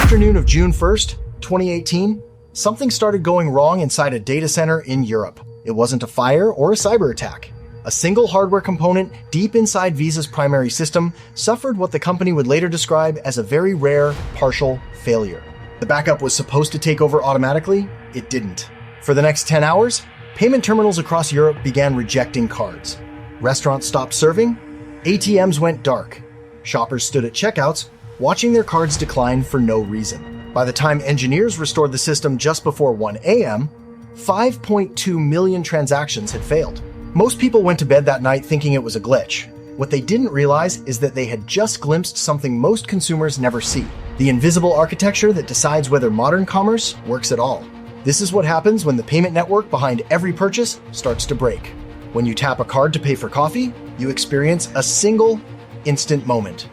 afternoon of June 1st, 2018, something started going wrong inside a data center in Europe. It wasn't a fire or a cyber attack. A single hardware component deep inside Visa's primary system suffered what the company would later describe as a very rare partial failure. The backup was supposed to take over automatically. It didn't. For the next 10 hours, payment terminals across Europe began rejecting cards. Restaurants stopped serving. ATMs went dark. Shoppers stood at checkouts, watching their cards decline for no reason. By the time engineers restored the system just before 1 a.m., 5.2 million transactions had failed. Most people went to bed that night thinking it was a glitch. What they didn't realize is that they had just glimpsed something most consumers never see: the invisible architecture that decides whether modern commerce works at all. This is what happens when the payment network behind every purchase starts to break. When you tap a card to pay for coffee, you experience a single, instant moment: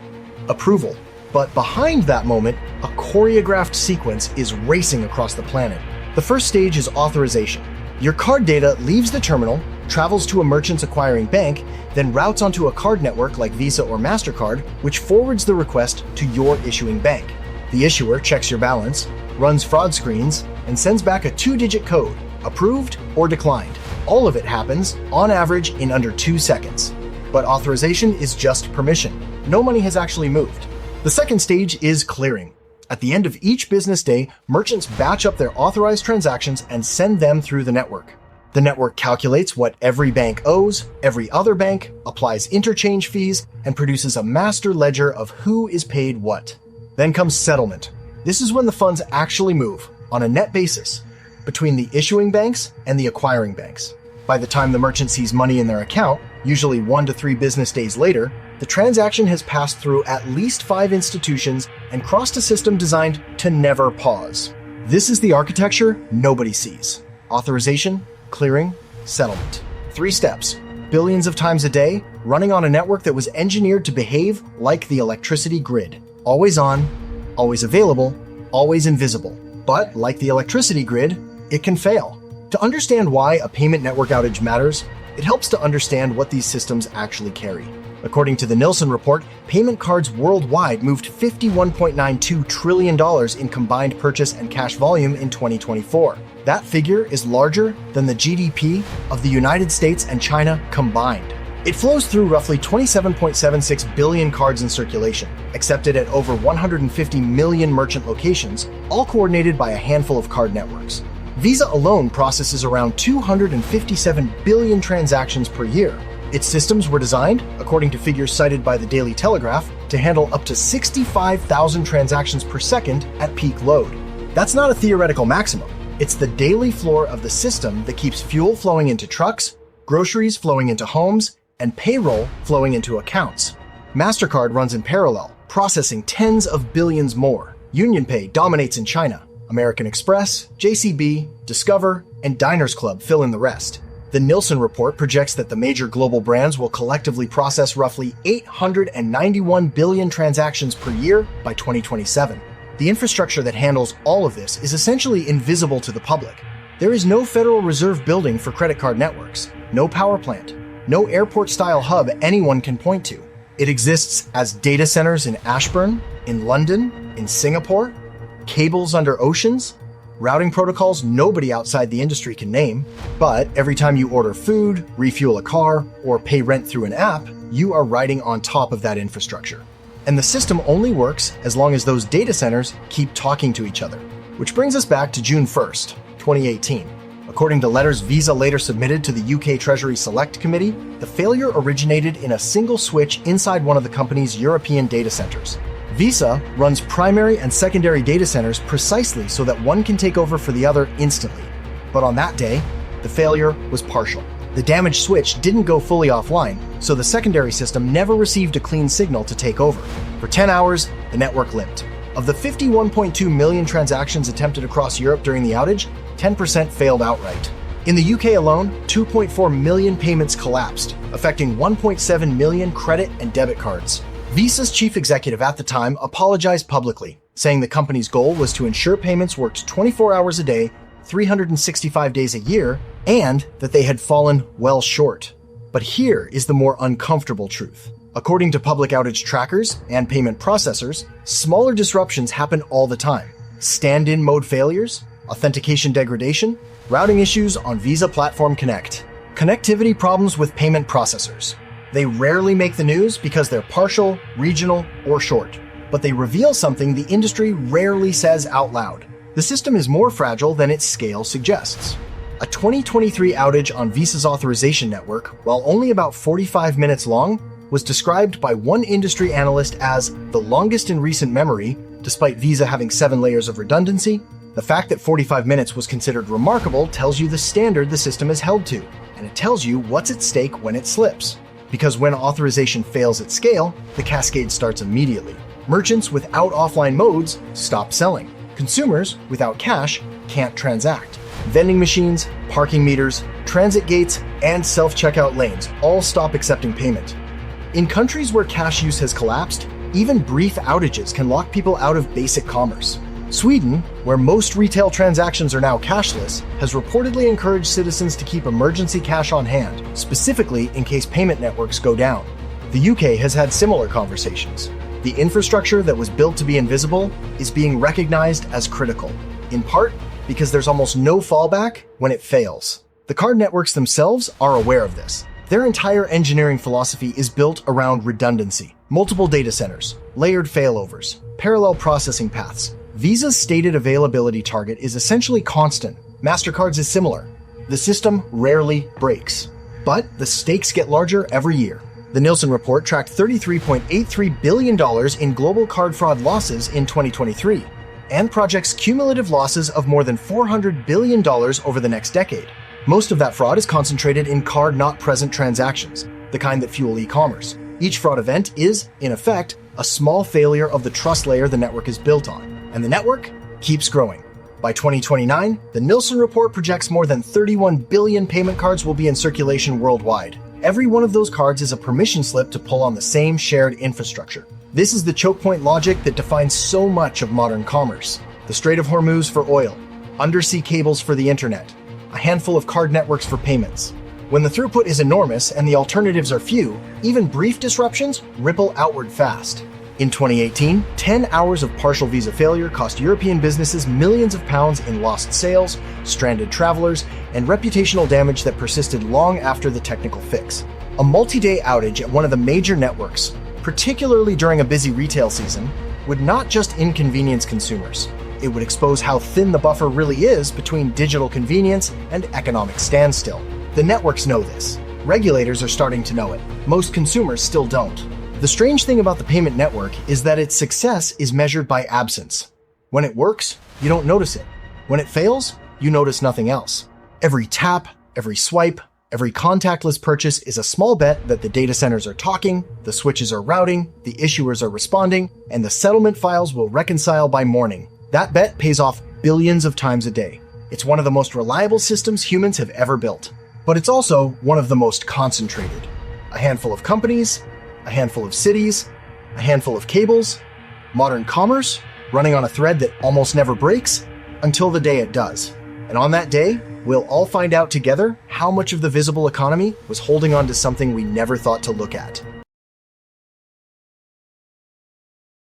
approval. But behind that moment, a choreographed sequence is racing across the planet. The first stage is authorization. Your card data leaves the terminal, travels to a merchant's acquiring bank, then routes onto a card network like Visa or MasterCard, which forwards the request to your issuing bank. The issuer checks your balance, runs fraud screens, and sends back a 2-digit code: approved or declined. All of it happens, on average, in under 2 seconds. But authorization is just permission. No money has actually moved. The second stage is clearing. At the end of each business day, merchants batch up their authorized transactions and send them through the network. The network calculates what every bank owes, every other bank, applies interchange fees, and produces a master ledger of who is paid what. Then comes settlement. This is when the funds actually move, on a net basis, between the issuing banks and the acquiring banks. By the time the merchant sees money in their account, usually 1 to 3 business days later, the transaction has passed through at least 5 institutions and crossed a system designed to never pause. This is the architecture nobody sees: authorization, clearing, settlement. 3 steps, billions of times a day, running on a network that was engineered to behave like the electricity grid: always on, always available, always invisible. But like the electricity grid, it can fail. To understand why a payment network outage matters, it helps to understand what these systems actually carry. According to the Nielsen report, payment cards worldwide moved $51.92 trillion in combined purchase and cash volume in 2024. That figure is larger than the GDP of the United States and China combined. It flows through roughly 27.76 billion cards in circulation, accepted at over 150 million merchant locations, all coordinated by a handful of card networks. Visa alone processes around 257 billion transactions per year. Its systems were designed, according to figures cited by the Daily Telegraph, to handle up to 65,000 transactions per second at peak load. That's not a theoretical maximum. It's the daily floor of the system that keeps fuel flowing into trucks, groceries flowing into homes, and payroll flowing into accounts. MasterCard runs in parallel, processing tens of billions more. UnionPay dominates in China. American Express, JCB, Discover, and Diners Club fill in the rest. The Nielsen report projects that the major global brands will collectively process roughly 891 billion transactions per year by 2027. The infrastructure that handles all of this is essentially invisible to the public. There is no Federal Reserve building for credit card networks, no power plant, no airport-style hub anyone can point to. It exists as data centers in Ashburn, in London, in Singapore, cables under oceans, routing protocols nobody outside the industry can name. But every time you order food, refuel a car, or pay rent through an app, you are riding on top of that infrastructure. And the system only works as long as those data centers keep talking to each other. Which brings us back to June 1st, 2018. According to letters Visa later submitted to the UK Treasury Select Committee, the failure originated in a single switch inside one of the company's European data centers. Visa runs primary and secondary data centers precisely so that one can take over for the other instantly. But on that day, the failure was partial. The damaged switch didn't go fully offline, so the secondary system never received a clean signal to take over. For 10 hours, the network limped. Of the 51.2 million transactions attempted across Europe during the outage, 10% failed outright. In the UK alone, 2.4 million payments collapsed, affecting 1.7 million credit and debit cards. Visa's chief executive at the time apologized publicly, saying the company's goal was to ensure payments worked 24 hours a day, 365 days a year, and that they had fallen well short. But here is the more uncomfortable truth. According to public outage trackers and payment processors, smaller disruptions happen all the time. Stand-in mode failures, authentication degradation, routing issues on Visa Platform Connect. Connectivity problems with payment processors. They rarely make the news because they're partial, regional, or short. But they reveal something the industry rarely says out loud. The system is more fragile than its scale suggests. A 2023 outage on Visa's authorization network, while only about 45 minutes long, was described by one industry analyst as the longest in recent memory, despite Visa having 7 layers of redundancy. The fact that 45 minutes was considered remarkable tells you the standard the system is held to, and it tells you what's at stake when it slips. Because when authorization fails at scale, the cascade starts immediately. Merchants without offline modes stop selling. Consumers without cash can't transact. Vending machines, parking meters, transit gates, and self-checkout lanes all stop accepting payment. In countries where cash use has collapsed, even brief outages can lock people out of basic commerce. Sweden, where most retail transactions are now cashless, has reportedly encouraged citizens to keep emergency cash on hand, specifically in case payment networks go down. The UK has had similar conversations. The infrastructure that was built to be invisible is being recognized as critical, in part because there's almost no fallback when it fails. The card networks themselves are aware of this. Their entire engineering philosophy is built around redundancy, multiple data centers, layered failovers, parallel processing paths. Visa's stated availability target is essentially constant. MasterCard's is similar. The system rarely breaks, but the stakes get larger every year. The Nielsen report tracked $33.83 billion in global card fraud losses in 2023, and projects cumulative losses of more than $400 billion over the next decade. Most of that fraud is concentrated in card-not-present transactions, the kind that fuel e-commerce. Each fraud event is, in effect, a small failure of the trust layer the network is built on, and the network keeps growing. By 2029, the Nielsen report projects more than 31 billion payment cards will be in circulation worldwide. Every one of those cards is a permission slip to pull on the same shared infrastructure. This is the choke point logic that defines so much of modern commerce. The Strait of Hormuz for oil, undersea cables for the internet, a handful of card networks for payments. When the throughput is enormous and the alternatives are few, even brief disruptions ripple outward fast. In 2018, 10 hours of partial Visa failure cost European businesses millions of pounds in lost sales, stranded travelers, and reputational damage that persisted long after the technical fix. A multi-day outage at one of the major networks, particularly during a busy retail season, would not just inconvenience consumers. It would expose how thin the buffer really is between digital convenience and economic standstill. The networks know this. Regulators are starting to know it. Most consumers still don't. The strange thing about the payment network is that its success is measured by absence. When it works, you don't notice it. When it fails, you notice nothing else. Every tap, every swipe, every contactless purchase is a small bet that the data centers are talking, the switches are routing, the issuers are responding, and the settlement files will reconcile by morning. That bet pays off billions of times a day. It's one of the most reliable systems humans have ever built. But it's also one of the most concentrated. A handful of companies, a handful of cities, a handful of cables, modern commerce running on a thread that almost never breaks until the day it does. And on that day, we'll all find out together how much of the visible economy was holding on to something we never thought to look at.